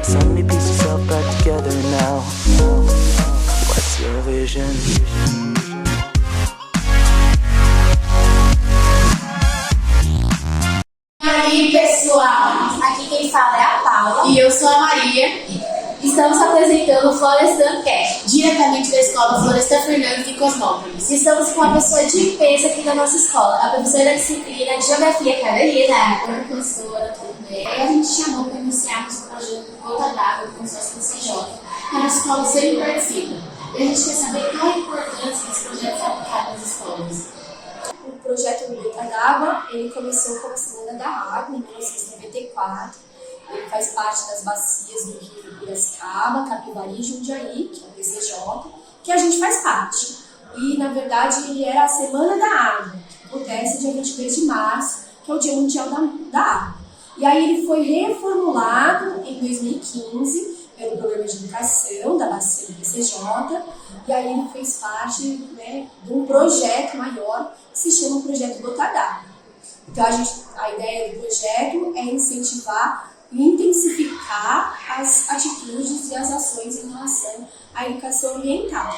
So many pieces all back together now. What's your vision? E aí, pessoal, aqui quem fala é a Paula E eu sou a Maria, estamos apresentando o Florestan Cast. diretamente da Escola Florestan Fernandes de Cosmópolis. Estamos com uma pessoa de peso aqui da nossa escola, a professora da disciplina de Geografia, Carolina. Oi, professora, tudo bem? A gente chamou para iniciarmos o projeto Gota d'Água com o consórcio CJ, que a nossa escola sempre participa. E a gente quer saber qual a importância desse projeto aplicado nas escolas. O projeto Gota d'Água, ele começou como Semana da Água, em 1994. Ele faz parte das bacias do Rio Piracicaba, Capivari e Jundiaí, que é o PCJ, que a gente faz parte. E, na verdade, ele era a Semana da Água, que acontece dia 23 de março, que é o Dia Mundial da Água. E aí ele foi reformulado em 2015 pelo Programa de Educação da bacia do PCJ, e aí ele fez parte, né, de um projeto maior que se chama Projeto Gota d'Água. Então a ideia do projeto é incentivar e intensificar as atitudes e as ações em relação à educação ambiental.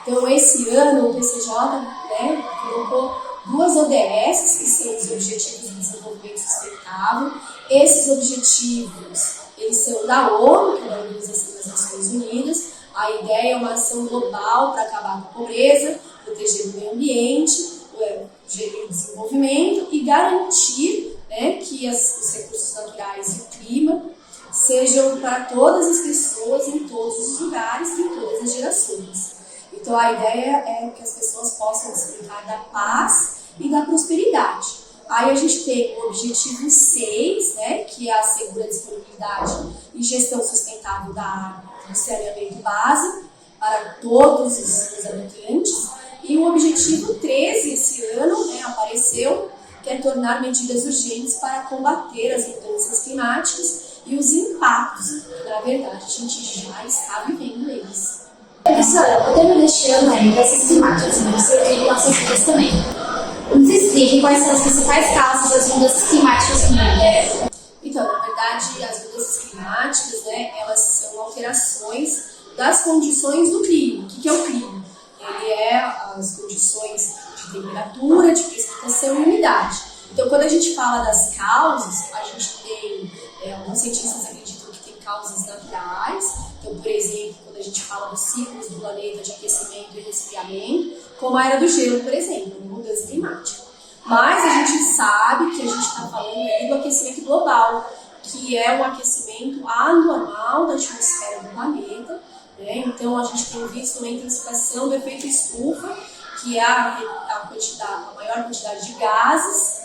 Então esse ano o PCJ, né, colocou 2 ODS, que são os Objetivos de Desenvolvimento Sustentável. Esses objetivos, eles são da ONU, que é a Organização das Nações Unidas. A ideia é uma ação global para acabar com a pobreza, proteger o meio ambiente, gerir o desenvolvimento e garantir, né, que os recursos naturais e o clima sejam para todas as pessoas, em todos os lugares e em todas as gerações. Então a ideia é que as pessoas possam desfrutar da paz e da prosperidade. Aí a gente tem o objetivo 6, né, que é assegurar a disponibilidade e gestão sustentável da água e saneamento básico para todos os habitantes. E o objetivo 13, esse ano, né, apareceu, que é tornar medidas urgentes para combater as mudanças climáticas e os impactos que, na verdade, a gente já está vivendo eles. Professora, o tema deste ano é mudanças climáticas, mas você tem nossas vidas também. Nos explique quais são as principais causas das mudanças climáticas no mundo. Então, na verdade, as mudanças climáticas, né, elas são alterações das condições do clima. O que é o clima? Ele é as condições de temperatura, de precipitação e umidade. Então, quando a gente fala das causas, a gente tem, alguns cientistas acreditam que tem causas naturais. Então, por exemplo, quando a gente fala dos ciclos do planeta de aquecimento e resfriamento, como a era do gelo, por exemplo, mudança climática. Mas a gente sabe que a gente está falando aí do aquecimento global, que é um aquecimento anormal da atmosfera do planeta, né? Então a gente tem visto uma intensificação do efeito estufa, que é a maior quantidade de gases,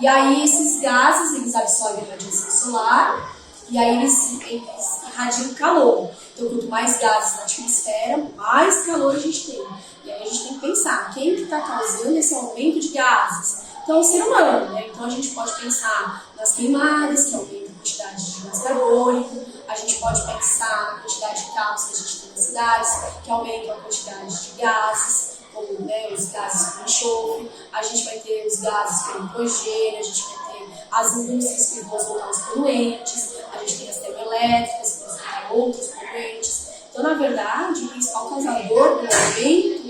e aí esses gases eles absorvem a radiação solar, e aí eles irradiam calor. Então quanto mais gases na atmosfera, mais calor a gente tem. E aí a gente tem que pensar, quem que está causando esse aumento de gases? Então, o ser humano, né? Então a gente pode pensar nas queimadas, que aumentam a quantidade de gás carbônico, a gente pode pensar na quantidade de carros que a gente tem nas cidades, que aumentam a quantidade de gases, como, né, os gases com enxofre, a gente vai ter os gases com hidrogênio, a gente vai ter as indústrias que vão soltar os poluentes, a gente tem as termoelétricas que vão soltar outros poluentes. Então, na verdade, o principal causador do aumento do efeito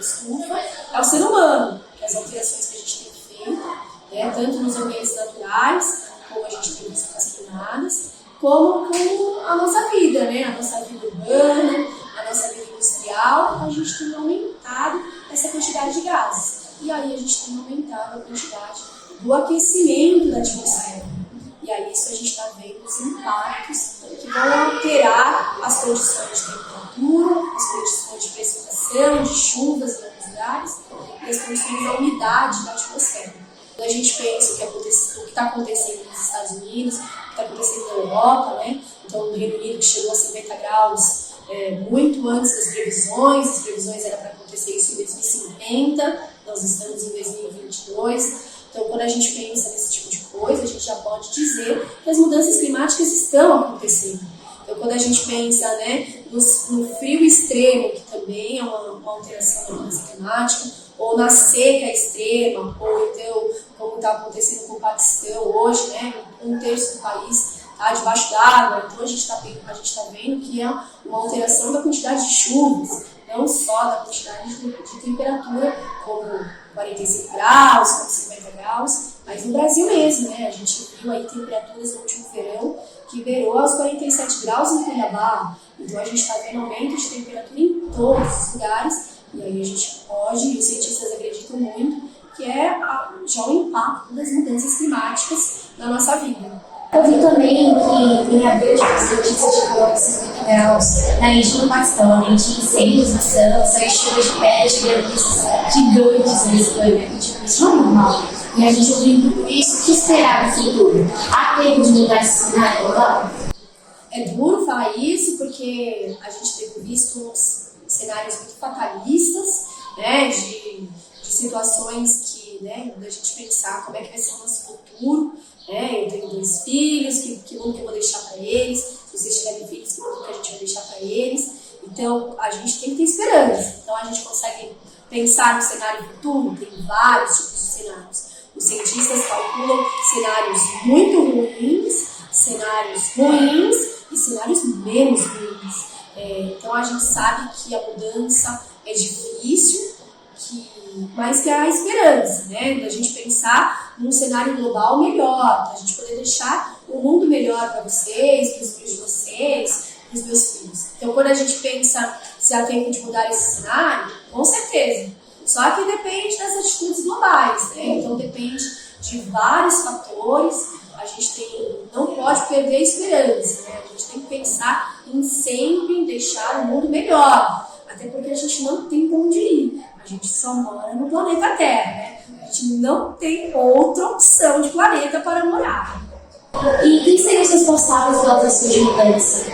estufa é o ser humano, que as alterações que a gente tem feito, né, tanto nos ambientes naturais, como a gente tem visto nas queimadas, como com a nossa vida, né, a nossa vida urbana, a nossa vida industrial, a gente tem aumentado essa quantidade de gases. E aí a gente tem aumentado a quantidade do aquecimento da atmosfera. E aí isso a gente está vendo os impactos que vão alterar as condições de temperatura, as condições de precipitação, de chuvas em alguns lugares, e as condições da umidade da atmosfera. Quando a gente pensa o que está acontecendo nos Estados Unidos, o que está acontecendo na Europa, né? Então no Reino Unido que chegou a 50 graus muito antes das previsões, as previsões eram para acontecer isso em 2050, nós estamos em 2022. Então, quando a gente pensa nesse tipo de coisa, a gente já pode dizer que as mudanças climáticas estão acontecendo. Então, quando a gente pensa, né, no frio extremo, que também é uma alteração da mudança climática, ou na seca extrema, ou então, como está acontecendo com o Paquistão hoje, né, 1/3 do país está está debaixo d'água. Então a gente está vendo que é uma alteração da quantidade de chuvas, não só da quantidade de temperatura, como 45 graus, como 50 graus, mas no Brasil mesmo, né? A gente viu aí temperaturas no último verão que beirou aos 47 graus em Cuiabá. Então a gente está vendo aumento de temperatura em todos os lugares, e aí a gente pode, e os cientistas acreditam muito, que é já o impacto das mudanças climáticas na nossa vida. Eu vi também que tem a ver com notícias de calor de 50 graus na Índia e no Paquistão, além de incêndios na França, e chuvas de pedras gigantes na Espanha. E, tipo, isso não é normal. E a gente ouvindo tudo isso, o que esperar no futuro? Há tempo de mudar esse cenário global? É duro falar isso porque a gente tem visto uns cenários muito fatalistas, né, de situações que, né, da gente pensar como é que vai ser o nosso futuro, né, eu tenho 2 filhos, que mundo que eu vou deixar para eles, se vocês tiverem filhos, que mundo que a gente vai deixar para eles, então a gente tem que ter esperança, então a gente consegue pensar no cenário futuro, tem vários tipos de cenários, os cientistas calculam cenários muito ruins, cenários ruins e cenários menos ruins. Então a gente sabe que a mudança é difícil, mas que há esperança, né? Da gente pensar num cenário global melhor, da gente poder deixar o mundo melhor para vocês, para os filhos de vocês, para os meus filhos. Então quando a gente pensa se há tempo de mudar esse cenário, com certeza. Só que depende das atitudes globais, né? Então depende de vários fatores. A gente não pode perder a esperança, né? A gente tem que pensar em sempre deixar o mundo melhor, até porque a gente não tem para onde ir, a gente só mora no planeta Terra, né? A gente não tem outra opção de planeta para morar. E quem seriam os responsáveis pelas ações de mudança?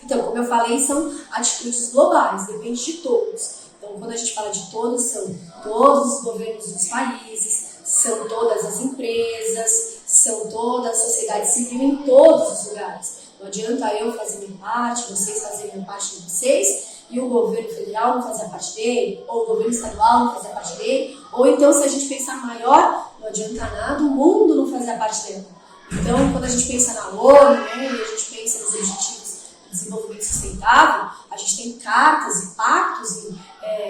Então, como eu falei, são atitudes globais, depende de todos. Então, quando a gente fala de todos, são todos os governos dos países, são todas as empresas, são toda a sociedade civil em todos os lugares. Não adianta eu fazer minha parte, vocês fazerem a parte de vocês, e o governo federal não fazer a parte dele, ou o governo estadual não fazer a parte dele, ou então, se a gente pensar maior, não adianta nada o mundo não fazer a parte dele. Então, quando a gente pensa na ONU, né, e a gente pensa nos Objetivos de Desenvolvimento Sustentável, a gente tem cartas e pactos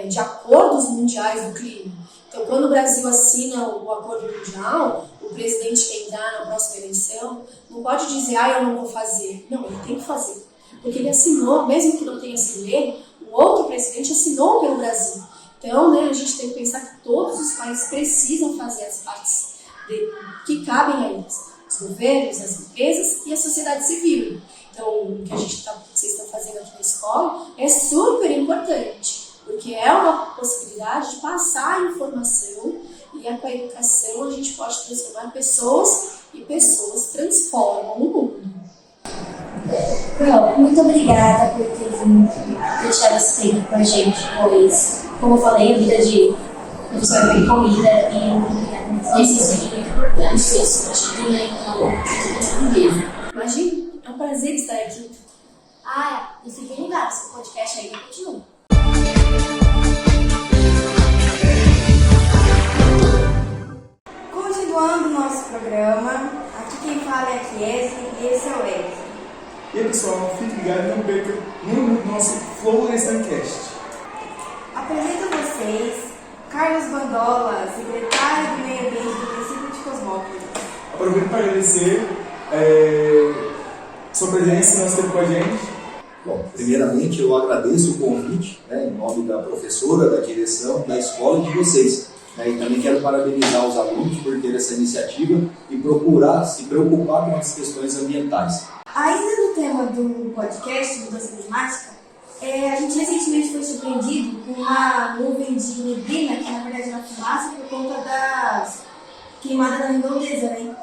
de acordos mundiais do clima. Então, quando o Brasil assina o acordo mundial, o presidente que entrar na próxima eleição não pode dizer, eu não vou fazer. Não, ele tem que fazer. Porque ele assinou, mesmo que não tenha sido ele, um outro presidente assinou pelo Brasil. Então, né, a gente tem que pensar que todos os países precisam fazer as partes que cabem a eles. Os governos, as empresas e a sociedade civil. Então, o que vocês estão fazendo aqui na escola é super importante, porque é uma possibilidade de passar a informação, e com a educação a gente pode transformar pessoas, e pessoas transformam o mundo. Carol, muito obrigada por ter vindo, por deixar esse tempo com a gente, pois, como eu falei, a vida de professora é bem corrida, e muito obrigada. Esse é muito importante, isso ajuda então mesmo. Imagina, é um prazer estar aqui. E fiquem ligados, o podcast ainda continua. Continuando o nosso programa, aqui quem fala é a Kiese e esse é o Eric. E aí pessoal, fique ligado e não perca no nosso Flow Cast. Apresento a vocês Carlos Bandola, secretário do Meio Ambiente do município de Cosmópolis. Aproveito para agradecer sua presença e nosso tempo com a gente. Bom, primeiramente eu agradeço o convite, né, em nome da professora, da direção, da escola e de vocês. E também quero parabenizar os alunos por ter essa iniciativa e procurar se preocupar com as questões ambientais. Ainda no tema do podcast Mudança Climática, a gente recentemente foi surpreendido com uma nuvem de neblina, que na verdade era fumaça, por conta das queimadas da redondeza, né?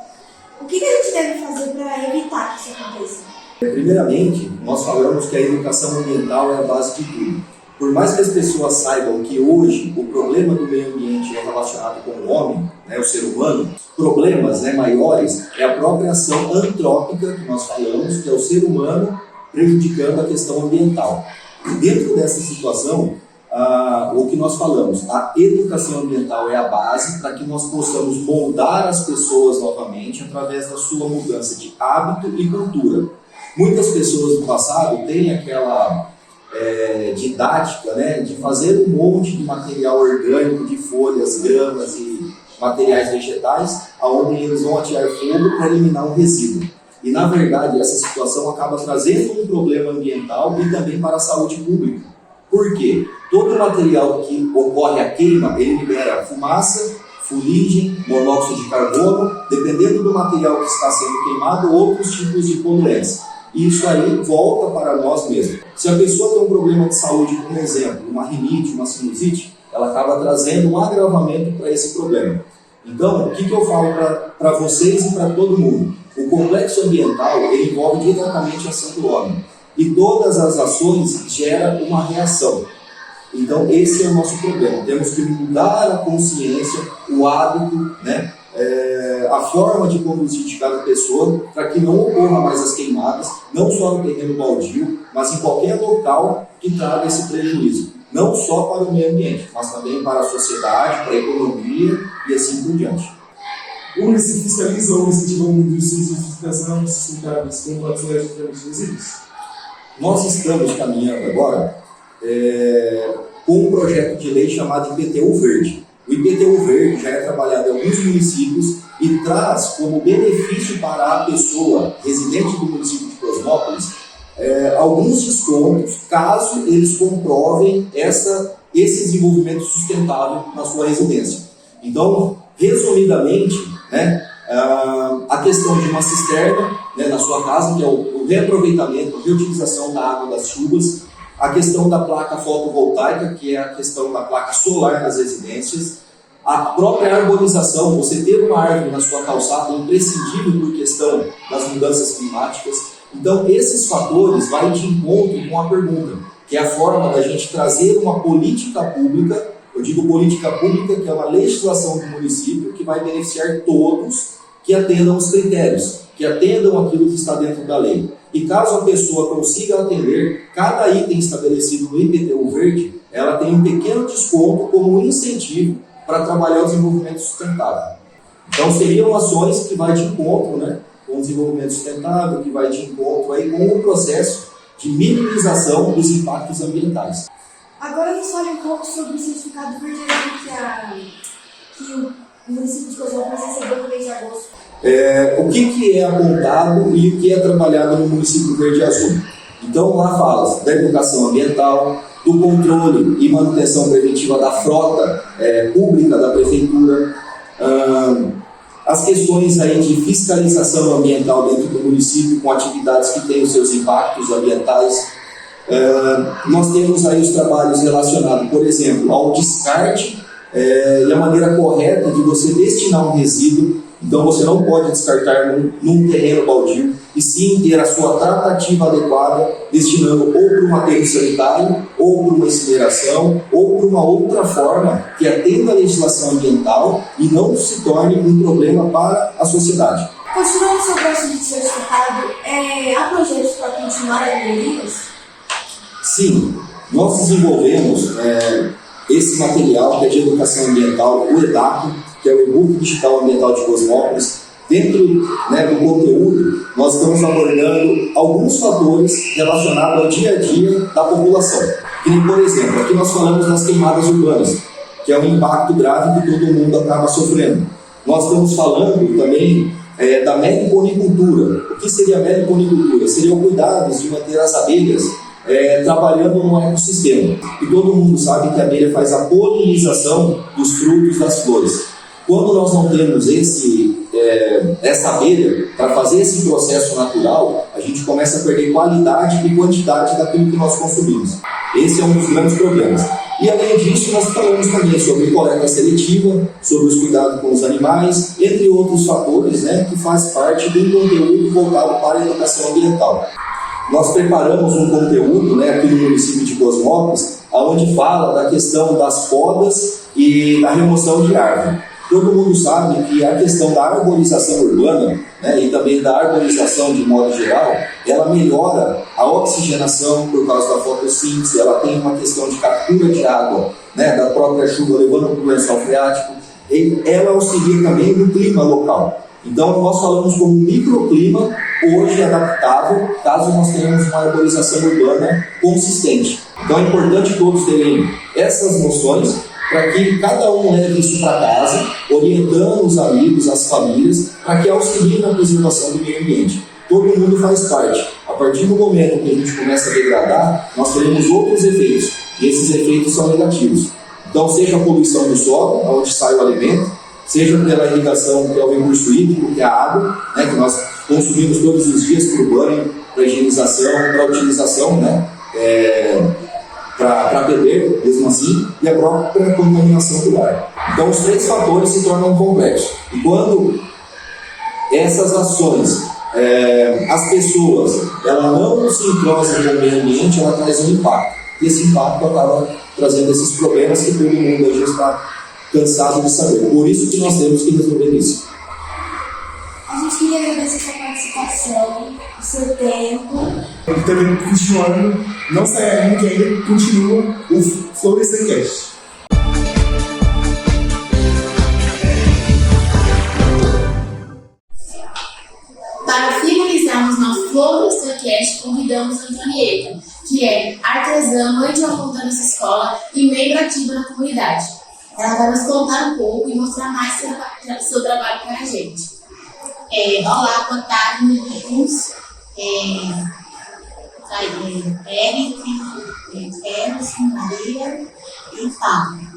O que a gente deve fazer para evitar que isso aconteça? Primeiramente, nós falamos que a educação ambiental é a base de tudo. Por mais que as pessoas saibam que hoje o problema do meio ambiente é relacionado com o homem, né, o ser humano, problemas, né, maiores é a própria ação antrópica que nós falamos, que é o ser humano prejudicando a questão ambiental. E dentro dessa situação, o que nós falamos, a educação ambiental é a base para que nós possamos moldar as pessoas novamente através da sua mudança de hábito e cultura. Muitas pessoas do passado têm aquela didática, né, de fazer um monte de material orgânico, de folhas, gramas e materiais vegetais, aonde eles vão atirar fogo para eliminar um resíduo. E, na verdade, essa situação acaba trazendo um problema ambiental e também para a saúde pública. Por quê? Todo material que ocorre a queima, ele libera fumaça, fuligem, monóxido de carbono, dependendo do material que está sendo queimado, outros tipos de poluentes. E isso aí volta para nós mesmos. Se a pessoa tem um problema de saúde, por exemplo, uma rinite, uma sinusite, ela acaba trazendo um agravamento para esse problema. Então, o que eu falo para vocês e para todo mundo? O complexo ambiental ele envolve diretamente a ação do homem. E todas as ações geram uma reação. Então, esse é o nosso problema. Temos que mudar a consciência, o hábito, né? A forma de conduzir de cada pessoa para que não ocorra mais as queimadas, não só no terreno baldio, mas em qualquer local que traga esse prejuízo. Não só para o meio ambiente, mas também para a sociedade, para a economia e assim por diante. O município fiscaliza ou incentiva o uso de certificação sustentáveis com relação a de resíduos? Nós estamos caminhando agora com um projeto de lei chamado IPTU Verde. O IPTU Verde já é trabalhado em alguns municípios e traz como benefício para a pessoa residente do município de Cosmópolis alguns descontos, caso eles comprovem esse desenvolvimento sustentável na sua residência. Então, resumidamente, né, a questão de uma cisterna, né, na sua casa, que é o reaproveitamento, a reutilização da água das chuvas, a questão da placa fotovoltaica, que é a questão da placa solar nas residências, a própria arborização, você ter uma árvore na sua calçada é imprescindível por questão das mudanças climáticas. Então, esses fatores vão de encontro com a pergunta, que é a forma da gente trazer uma política pública, eu digo política pública, que é uma legislação do município que vai beneficiar todos que atendam os critérios, que atendam aquilo que está dentro da lei. E caso a pessoa consiga atender, cada item estabelecido no IPTU Verde, ela tem um pequeno desconto como um incentivo para trabalhar o desenvolvimento sustentável. Então, seriam ações que vai de encontro, né, com o desenvolvimento sustentável, que vai de encontro aí com o processo de minimização dos impactos ambientais. Agora nos fale um pouco sobre o certificado verde que o município de Cosmópolis recebeu no mês de agosto. O que é apontado e o que é trabalhado no município Verde e Azul? Então, lá fala da educação ambiental, do controle e manutenção preventiva da frota pública da prefeitura, as questões aí de fiscalização ambiental dentro do município com atividades que têm os seus impactos ambientais. Nós temos aí os trabalhos relacionados, por exemplo, ao descarte e a maneira correta de você destinar um resíduo. Então você não pode descartar num terreno baldio, e sim ter a sua tratativa adequada, destinando ou para um aterro sanitário, ou para uma incineração, ou para uma outra forma que atenda a legislação ambiental e não se torne um problema para a sociedade. Continuando sobre o assunto de certificado, há projetos para continuar as melhorias? Sim, nós desenvolvemos esse material que é de educação ambiental, o EDACO, que é o e-book digital ambiental de Cosmópolis. Dentro do conteúdo, nós estamos abordando alguns fatores relacionados ao dia a dia da população. Por exemplo, aqui nós falamos das queimadas urbanas, que é um impacto grave que todo mundo acaba sofrendo. Nós estamos falando também da meliponicultura. O que seria a meliponicultura? Seriam cuidados de manter as abelhas trabalhando no ecossistema. E todo mundo sabe que a abelha faz a polinização dos frutos das flores. Quando nós não temos essa abelha para fazer esse processo natural, a gente começa a perder qualidade e quantidade daquilo que nós consumimos. Esse é um dos grandes problemas. E além disso, nós falamos também sobre coleta seletiva, sobre os cuidados com os animais, entre outros fatores, que faz parte do conteúdo voltado para a educação ambiental. Nós preparamos um conteúdo aqui no município de Cosmópolis, onde fala da questão das podas e da remoção de árvore. Todo mundo sabe que a questão da arborização urbana, né, e também da arborização de modo geral, ela melhora a oxigenação por causa da fotossíntese, ela tem uma questão de captura de água, né, da própria chuva levando para o lençol freático, e ela auxilia também no clima local. Então nós falamos como microclima hoje adaptável, caso nós tenhamos uma arborização urbana consistente. Então é importante todos terem essas noções, para que cada um leve isso para casa, orientando os amigos, as famílias, para que auxiliem na preservação do meio ambiente. Todo mundo faz parte. A partir do momento que a gente começa a degradar, nós teremos outros efeitos, e esses efeitos são negativos. Então, seja a poluição do solo, onde sai o alimento, seja pela irrigação, que é o recurso hídrico, que é a água, né, que nós consumimos todos os dias para o banho, para a higienização, para a utilização, né, para beber, mesmo assim, e a própria contaminação do ar. Então, os três fatores se tornam complexos. E quando essas ações, as pessoas, ela não se entrosam com o meio ambiente, ela traz um impacto. E esse impacto acaba trazendo esses problemas que todo mundo hoje está cansado de saber. Por isso que nós temos que resolver isso. A gente queria agradecer a sua participação, o seu tempo. E também continuando, não saia ainda, que ainda continua o Florescecast. Para finalizarmos nosso Florescecast, convidamos a Antonieta, que é artesã, mãe de uma fontana escola e membro ativa na comunidade. Ela vai nos contar um pouco e mostrar mais seu trabalho para a gente. Olá, boa tarde, meninos. Eric, Emerson, Maria e Fábio.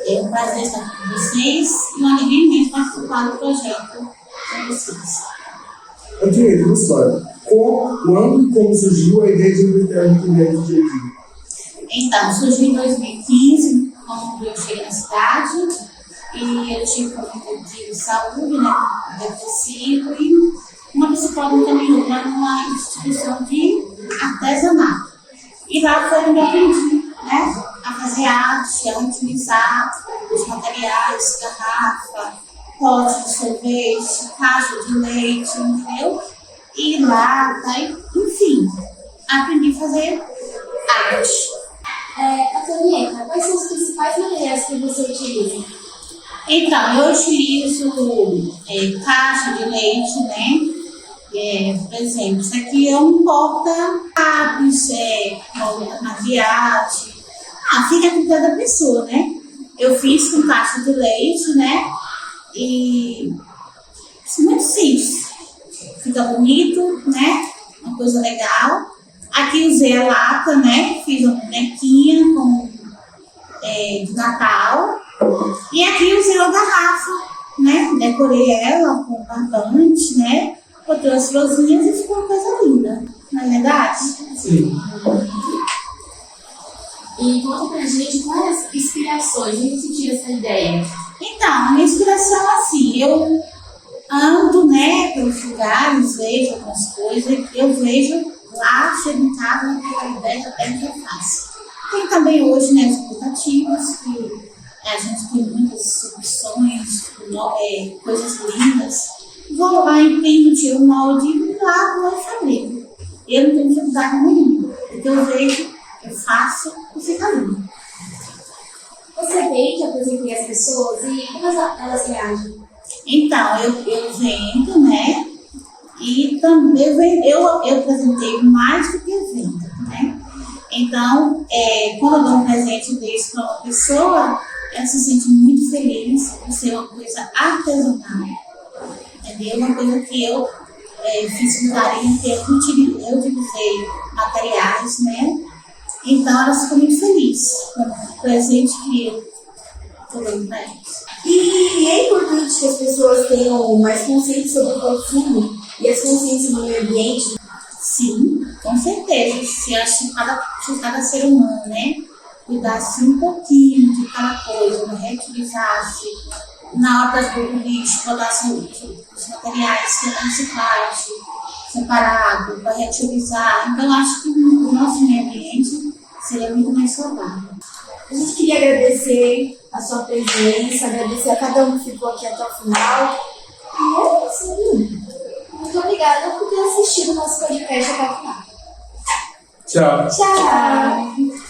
É um prazer estar com vocês e uma alegria imensa participar do projeto com vocês. Antonieta, uma história. Quando e como surgiu a ideia de habilitar a internet de jardim? Então, surgiu em 2015, quando eu cheguei na cidade. E eu tive problema de saúde, né, depressivo, e uma psicóloga me encaminhou para uma instituição de artesanato. E lá foi onde eu aprendi, né, a fazer arte, a utilizar os materiais, garrafa, pote de sorvete, caixa de leite, entendeu? E lata, enfim, aprendi a fazer arte. Antonieta, quais são os principais materiais que você utiliza? Então, eu utilizo caixa de leite, né? Por exemplo, isso aqui é um porta-lápis, de arte. Fica com cada pessoa, né? Eu fiz com caixa de leite, né? E muito simples. Fica bonito, né? Uma coisa legal. Aqui usei a lata, né? Fiz uma bonequinha de Natal. E aqui usei a garrafa, né? Decorei ela com barbante, né? Botei as florzinhas e ficou uma coisa linda, não é verdade? Sim. E conta pra gente quais inspirações, de onde você tira essa ideia? Então, a minha inspiração é assim, eu ando, né, pelos lugares, vejo algumas coisas, eu vejo lá, chego em casa, naquela ideia, até que eu faço. Tem também hoje, né, os aplicativos que a gente tem muitas opções, coisas lindas. Vou lá, imprimo, tiro o molde e lavo e fabrico. Eu não tenho dificuldade nenhuma. Porque eu vejo, eu faço e fica lindo. Você vende, apresentei as pessoas e como elas reagem? Então, eu vendo, né? E também eu apresentei mais do que eu vendo, né? Então, quando eu dou um presente desse para uma pessoa, ela se sente muito feliz por ser uma coisa artesanal, entendeu? Uma coisa que eu fiz com carinho, que eu utilizei materiais, né? Então ela ficou muito feliz com o presente que eu estou dando para eles. E é importante que as pessoas tenham mais consciência sobre o consumo e as consciências do meio ambiente. Sim, com certeza. Se acho que cada ser humano, né, cuidasse um pouquinho de cada coisa, né, reutilizasse, na hora do lixo, botasse os materiais que é reciclagem, separado, para reutilizar. Então, acho que o nosso meio ambiente seria muito mais saudável. A gente queria agradecer a sua presença, agradecer a cada um que ficou aqui até o final. E é isso. Muito obrigada por ter assistido o nosso podcast até o final. Tchau. Tchau!